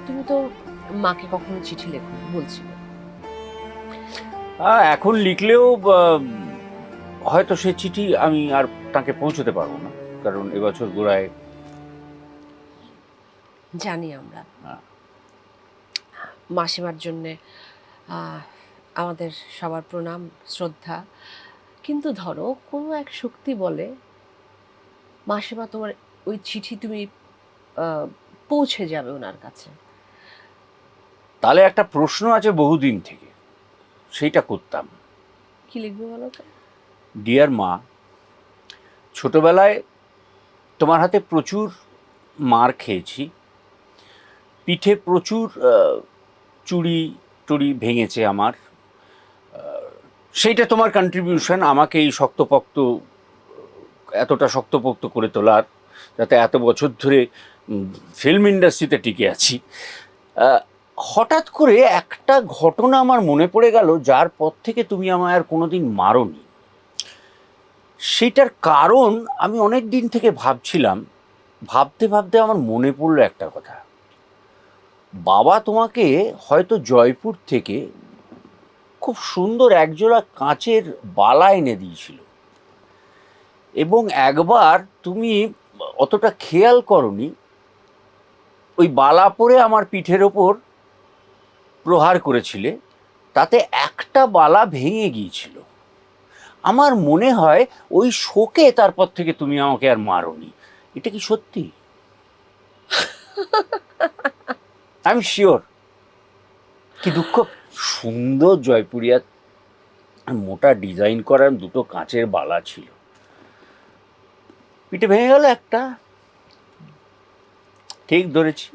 তুমি তো মাকে কখনো চিঠি লেখো বলছিলে। এখন লিখলেও হয়তো সে চিঠি আমি আর তাকে পৌঁছতে পারবো না, কারণ এবছর গোড়ায়। জানি আমরা। হ্যাঁ। মাসিমার জন্যে আমাদের সবার প্রণাম শ্রদ্ধা। কিন্তু ধরো কোনো এক শক্তি বলে মাসিমা তোমার ওই চিঠি তুমি পৌঁছে যাবে ওনার কাছে। তাহলে একটা প্রশ্ন আছে বহুদিন থেকে, সেইটা করতাম। কি লিখবে বলো তো? ডিয়ার মা, ছোটবেলায় তোমার হাতে প্রচুর মার খেয়েছি, পিঠে প্রচুর চুড়ি টুড়ি ভেঙেছে আমার। সেইটা তোমার কন্ট্রিবিউশন আমাকে এই শক্তপোক্ত, এতটা শক্তপোক্ত করে তোলার, যাতে এত বছর ধরে ফিল্ম ইন্ডাস্ট্রিতে টিকে আছি। হঠাৎ করে একটা ঘটনা আমার মনে পড়ে গেল, যার পর থেকে তুমি আমায় আর কোনোদিন মারোনি। সেটার কারণ আমি অনেক দিন থেকে ভাবছিলাম, ভাবতে ভাবতে আমার মনে পড়লো একটা কথা। বাবা তোমাকে হয়তো জয়পুর থেকে খুব সুন্দর একজোড়া কাঁচের বালা এনে দিয়েছিল, এবং একবার তুমি অতটা খেয়াল করনি, ওই বালা পরে আমার পিঠের ওপর প্রহার করেছিলে, তাতে একটা বালা ভেঙে গিয়েছিল। আমার মনে হয় ওই শোকে তারপর থেকে তুমি আমাকে আর মারোনি। এটা কি সত্যি? I am sure. কি দুঃখ, সুন্দর জয়পুরিয়া মোটা ডিজাইন করার দুটো কাঁচের বালা ছিল, পিঠে ভেঙে গেল একটা। ঠিক ধরেছি?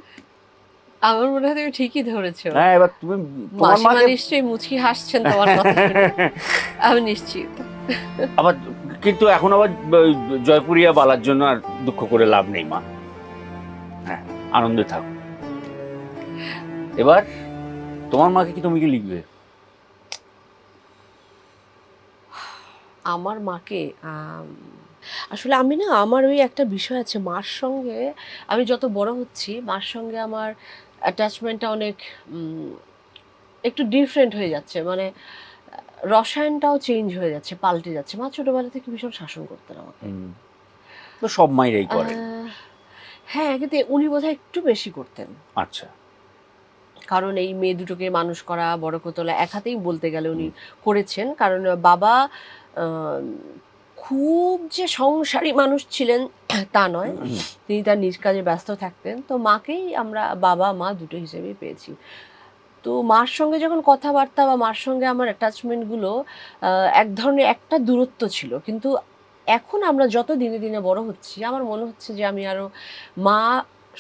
আমার মনে হয় তুমি ঠিকই ধরেছো। হ্যাঁ, এবার তুমি তোমার মাসিমা মাকে নিশ্চয়ই মুচকি হাসছেন তোমার কথা শুনে। আমি নিশ্চিত। আবার, কিন্তু এখন আবার জয়পুরিয়া বালার জন্য আর দুঃখ করে লাভ নেই মা। হ্যাঁ, আনন্দে থাকো। এবার তোমার মাকে কি তুমি কি লিখবে? আমার মাকে আসলে আমি না, আমার ওই একটা বিষয় আছে মার সঙ্গে। আমি যত বড় হচ্ছি মার সঙ্গে আমার অ্যাটাচমেন্টটা অনেক একটু ডিফারেন্ট হয়ে যাচ্ছে, মানে রসায়নটাও চেঞ্জ হয়ে যাচ্ছে, পাল্টে যাচ্ছে। মা ছোটবেলা থেকে ভীষণ শাসন করতেন আমাকে। তো সব মায়েরাই করে। হ্যাঁ, কিন্তু উনি বোধহয় একটু বেশি করতেন। আচ্ছা। কারণ এই মেয়ে দুটোকে মানুষ করা, বড় করে তোলা এক হাতেই বলতে গেলে উনি করেছেন। কারণ বাবা খুব যে সংসারী মানুষ ছিলেন তা নয়, তিনি তার নিজ কাজে ব্যস্ত থাকতেন। তো মাকেই আমরা বাবা মা দুটো হিসেবেই পেয়েছি। তো মার সঙ্গে যখন কথাবার্তা বা মার সঙ্গে আমার অ্যাটাচমেন্টগুলো এক ধরনের একটা দূরত্ব ছিল। কিন্তু এখন আমরা যত দিনে দিনে বড় হচ্ছি আমার মনে হচ্ছে যে আমি আরও মা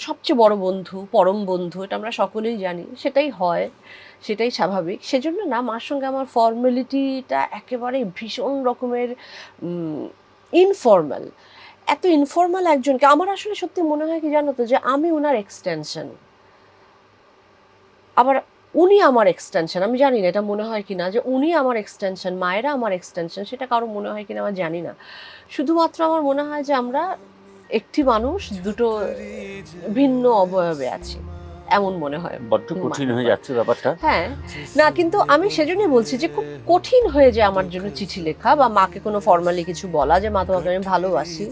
সবচেয়ে বড় বন্ধু, পরম বন্ধু, এটা আমরা সকলেই জানি। সেটাই হয়, সেটাই স্বাভাবিক। সেজন্য না মার সঙ্গে আমার ফর্মালিটিটা একেবারে ভীষণ রকমের ইনফর্মাল। এত ইনফর্মাল একজনকে আমার আসলে সত্যি মনে হয় কি জানো তো, যে আমি ওনার এক্সটেনশন, আবার উনি আমার এক্সটেনশন। আমি জানি না এটা মনে হয় কি না, যে উনি আমার এক্সটেনশন, মায়েরা আমার এক্সটেনশন, সেটা কারো মনে হয় কিনা আমার জানি না। শুধুমাত্র আমার মনে হয় যে আমরা একটি মানুষ দুটো ভিন্ন অবয়বে আছি, এমন মনে হয়। বড্ড কঠিন হয়ে যাচ্ছে ব্যাপারটা। হ্যাঁ, না কিন্তু আমি সেজন্যই বলছি যে খুব কঠিন হয়ে যায় আমার জন্য চিঠি লেখা বা মাকে কোনো ফর্মালি কিছু বলা, যে মা তোমাকে আমি ভালোবাসি,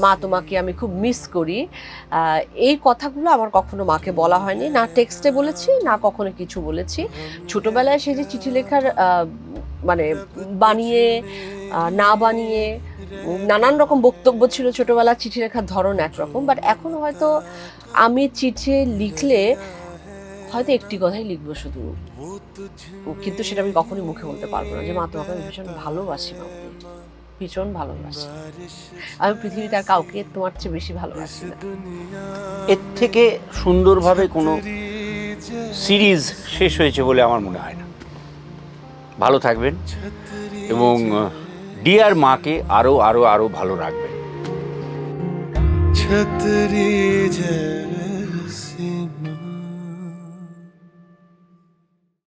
মা তোমাকে আমি খুব মিস করি। এই কথাগুলো আমার কখনো মাকে বলা হয়নি, না টেক্সটে বলেছি না কখনো কিছু বলেছি। ছোটবেলায় সে যে চিঠি লেখার মানে বানিয়ে না বানিয়ে নানান রকম বক্তব্য ছিল, ছোটবেলার চিঠি লেখার ধরন একরকম, বাট এখন হয়তো আমি চিঠি লিখলে হয়তো একটি কথাই লিখবো শুধু, কিন্তু সেটা আমি কখনোই মুখে বলতে পারবো না, যে মা তোমাকে আমি ভীষণ ভালোবাসি, মা ভীষণ ভালোবাসি, আমি পৃথিবীতে আর কাউকে তোমার চেয়ে বেশি ভালোবাসি না। এর থেকে সুন্দরভাবে কোনো সিরিজ শেষ হয়েছে বলে আমার মনে হয় না। ভালো থাকবেন এবং ডিয়ার মাকে আরো আরো আরো ভালো রাখবেন। छतरी जय